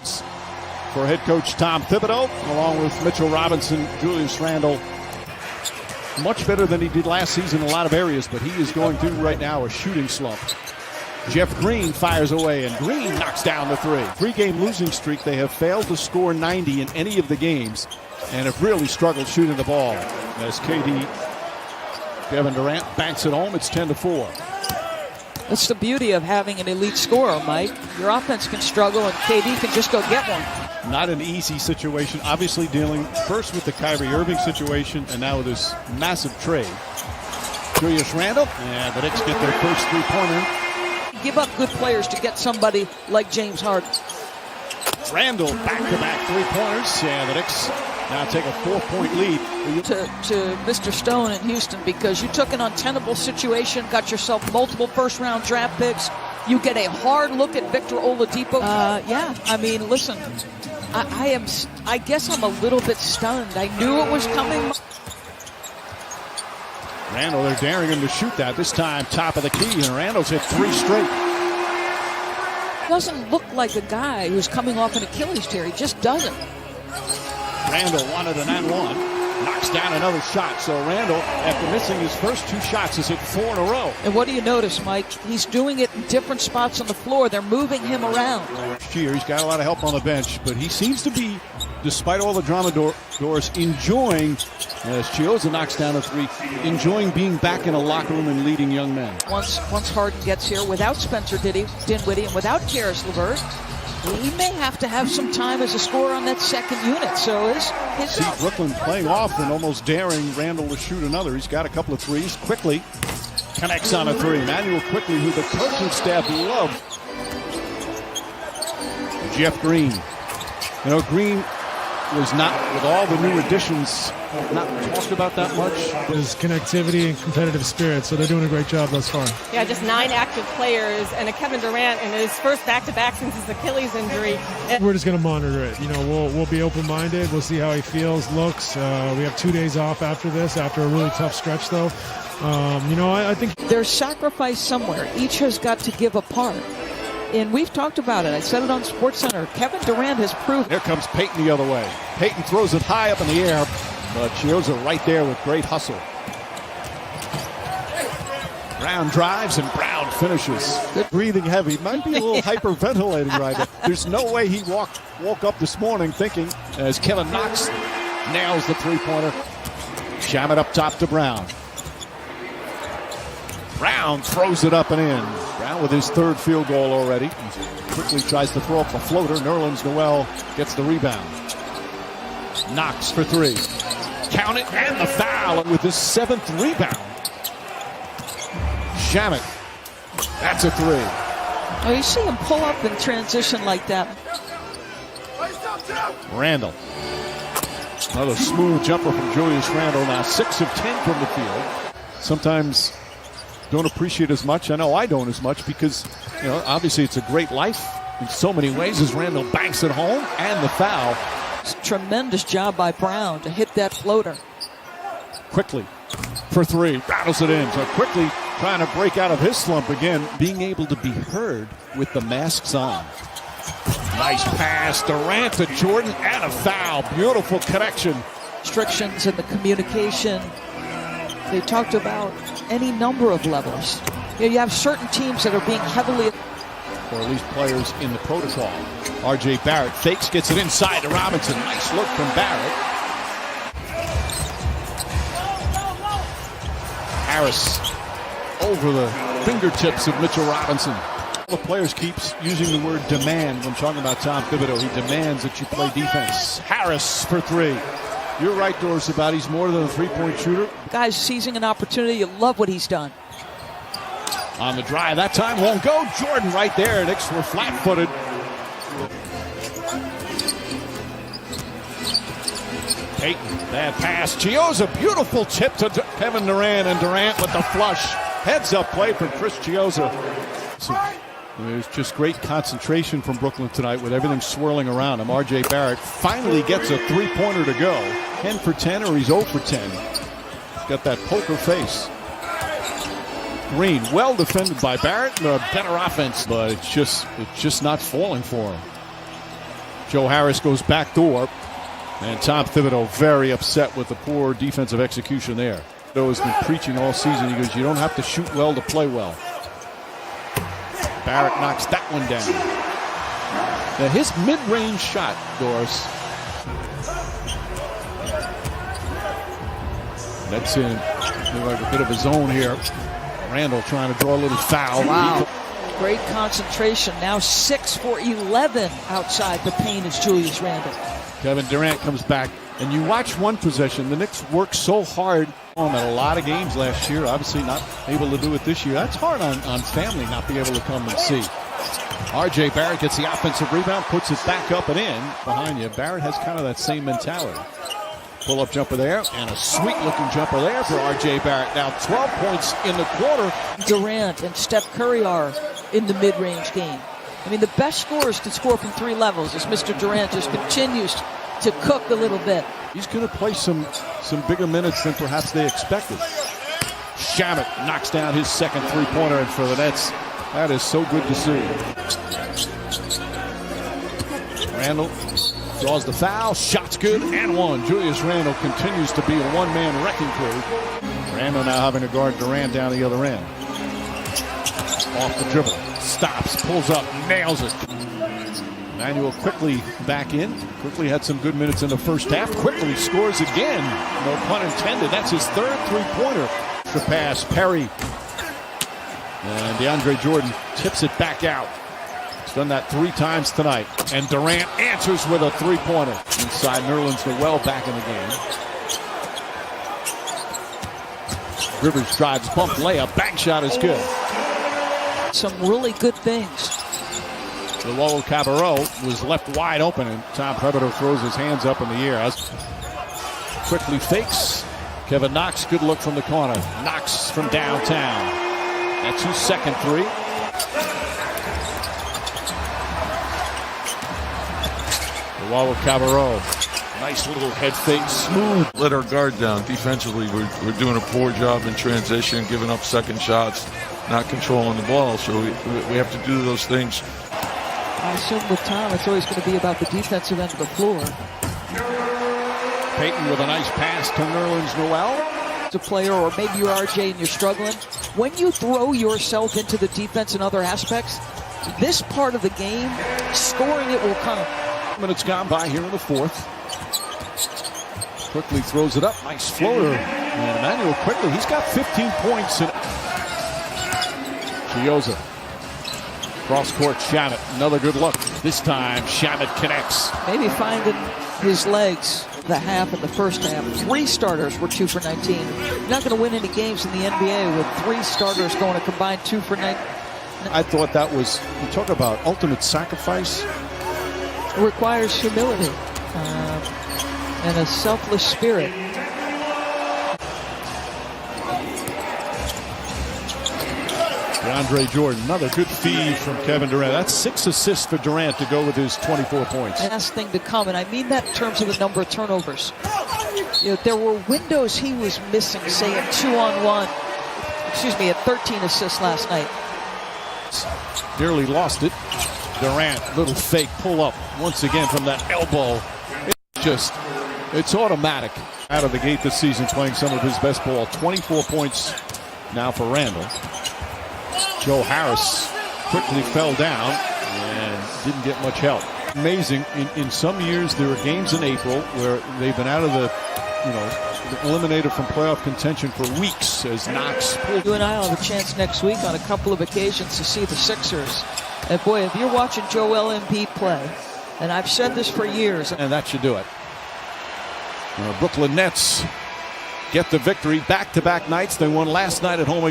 For head coach Tom Thibodeau, along with Mitchell Robinson, Julius Randle. Much better than he did last season in a lot of areas, but he is going through right now a shooting slump. Jeff Green fires away, and Green knocks down the three. Three-game losing streak. They have failed to score 90 in any of the games and have really struggled shooting the ball. As Kevin Durant banks it home, it's 10-4. That's the beauty of having an elite scorer, Mike. Your offense can struggle, and KD can just go get one. Not an easy situation. Obviously dealing first with the Kyrie Irving situation and now with this massive trade. Julius Randle, and the Knicks get their first three-pointer. Give up good players to get somebody like James Harden. Randle back-to-back three-pointers, and the Knicks now take a 4-point lead. To Mr. Stone in Houston, because you took an untenable situation, got yourself multiple first-round draft picks. You get a hard look at Victor Oladipo. Yeah, I mean, listen, I guess I'm a little bit stunned. I knew it was coming. Randle, they're daring him to shoot that. This time, top of the key, and Randle's hit three straight. Doesn't look like a guy who's coming off an Achilles tear. He just doesn't. Randle wanted an and one. Knocks down another shot. So Randle, after missing his first two shots, has hit four in a row. And what do you notice, Mike? He's doing it in different spots on the floor. They're moving him around. He's got a lot of help on the bench, but he seems to be, despite all the drama doors, enjoying, as Chioza knocks down a three, enjoying being back in a locker room and leading young men. Once Harden gets here, without Spencer Dinwiddie and without Karis LeVert, he may have to have some time as a scorer on that second unit. So see Brooklyn playing off and almost daring Randle to shoot another. He's got a couple of threes. Quickly connects on a three. Manuel Quickly, who the coaching staff loved. Jeff Green. You know, Green was not, with all the new additions, not talked about that much. His connectivity and competitive spirit, so they're doing a great job thus far. Yeah, just 9 active players, and a Kevin Durant in his first back-to-back since his Achilles injury. We're just going to monitor it. You know, we'll be open-minded. We'll see how he feels, looks. We have 2 days off after this, after a really tough stretch, though. You know, I think there's sacrifice somewhere. Each has got to give a part. And we've talked about it. I said it on SportsCenter. Kevin Durant has proved. Here comes Payton the other way. Payton throws it high up in the air, but Chioza right there with great hustle. Brown drives and Brown finishes. Breathing heavy. Might be a little hyperventilating right now. There's no way he woke up this morning thinking, as Kevin Knox nails the three-pointer. Jam it up top to Brown. Brown throws it up and in. Brown with his third field goal already. Quickly tries to throw up a floater. Nerlens Noel gets the rebound. Knox for three. Count it, and the foul with his 7th rebound. Shamet. That's a three. Oh, you see him pull up in transition like that. Randle. Another smooth jumper from Julius Randle. Now 6 of 10 from the field. Sometimes don't appreciate as much. I know I don't as much because, you know, obviously it's a great life in so many ways as Randle banks it home, and the foul. Tremendous job by Brown to hit that floater. Quickly for three, battles it in. So Quickly trying to break out of his slump again, being able to be heard with the masks on. Nice pass, Durant to Jordan, and a foul. Beautiful connection. Restrictions in the communication. They talked about any number of levels. You have certain teams that are being heavily, or at least players in the protocol. R.J. Barret fakes, gets it inside to Robinson. Nice look from Barret. Harris over the fingertips of Mitchell Robinson. The players keeps using the word demand when talking about Tom Thibodeau. He demands that you play defense. Harris for three. You're right, Doris, about he's more than a three-point shooter. Guys seizing an opportunity. You love what he's done. On the drive, that time won't go. Jordan right there. Knicks were flat-footed. Payton, bad pass. Chioza, beautiful tip to Kevin Durant, and Durant with the flush. Heads-up play from Chris Chioza. So there's just great concentration from Brooklyn tonight with everything swirling around him. R.J. Barret finally gets a three-pointer to go. 10 for 10, or he's 0 for 10. He's got that poker face. Green, well defended by Barret. A better offense, but it's just not falling for him. Joe Harris goes back door. And Tom Thibodeau very upset with the poor defensive execution there. Thibodeau has been preaching all season. He goes, you don't have to shoot well to play well. Barret knocks that one down. Now his mid-range shot, Doris. That's in like a bit of a zone here. Randle trying to draw a little foul. Wow. Great concentration. Now 6 for 11 outside the paint is Julius Randle. Kevin Durant comes back, and you watch one possession. The Knicks worked so hard on a lot of games last year. Obviously not able to do it this year. That's hard on family not be able to come and see. R.J. Barrett gets the offensive rebound, puts it back up and in behind you. Barrett has kind of that same mentality. Pull-up jumper there, and a sweet-looking jumper there for R.J. Barrett. Now 12 points in the quarter. Durant and Steph Curry are in the mid-range game. I mean, the best scorers can score from 3 levels as Mr. Durant just continues to cook a little bit. He's going to play some bigger minutes than perhaps they expected. Shamet knocks down his second three-pointer, and for the Nets, that is so good to see. Randle draws the foul, shot's good, and one. Julius Randle continues to be a one-man wrecking crew. Randle now having to guard Durant down the other end. Off the dribble, stops, pulls up, nails it. Emmanuel quickly back in. Quickly had some good minutes in the first half. Quickly scores again. No pun intended. That's his third three-pointer. The pass, Perry. And DeAndre Jordan tips it back out. He's done that 3 times tonight. And Durant answers with a three-pointer. Inside Nerlens Noel back in the game. Rivers drives, bump layup, bank shot is good. Some really good things. Luau Cabarrot was left wide open, and Tom Thibodeau throws his hands up in the air. Quickly fakes. Kevin Knox, good look from the corner. Knox from downtown. That's his second three. Luau Cabarrot. Nice little head fake, smooth. Let our guard down defensively. We're doing a poor job in transition, giving up second shots, not controlling the ball. So we have to do those things. I assume with Tom, it's always going to be about the defensive end of the floor. Payton with a nice pass to Nerlens Noel. As a player, or maybe you're RJ and you're struggling, when you throw yourself into the defense and other aspects, this part of the game, scoring it will come. Minutes gone by here in the fourth. Quickly throws it up. Nice floater. And Emmanuel quickly, he's got 15 points. Chioza. Cross-court Shamet. Another good look. This time, Shamet connects. Maybe finding his legs the half in the first half. 3 starters were 2 for 19. You're not going to win any games in the NBA with 3 starters going a combined 2 for 19. I thought that was, you talk about ultimate sacrifice. It requires humility and a selfless spirit. DeAndre Jordan, another good feed from Kevin Durant. That's 6 assists for Durant to go with his 24 points. Last thing to come, and I mean that in terms of the number of turnovers. You know, there were windows he was missing, say at 2-on-1. Excuse me, at 13 assists last night. Nearly lost it. Durant, little fake pull up once again from that elbow. It's automatic. Out of the gate this season, playing some of his best ball. 24 points now for Randle. Joe Harris quickly fell down and didn't get much help. Amazing. In some years, there are games in April where they've been out of the, eliminated from playoff contention for weeks as Knox pulled. You and I will have a chance next week on a couple of occasions to see the Sixers. And boy, if you're watching Joel Embiid play, and I've said this for years. And that should do it. Brooklyn Nets get the victory. Back-to-back nights. They won last night at home.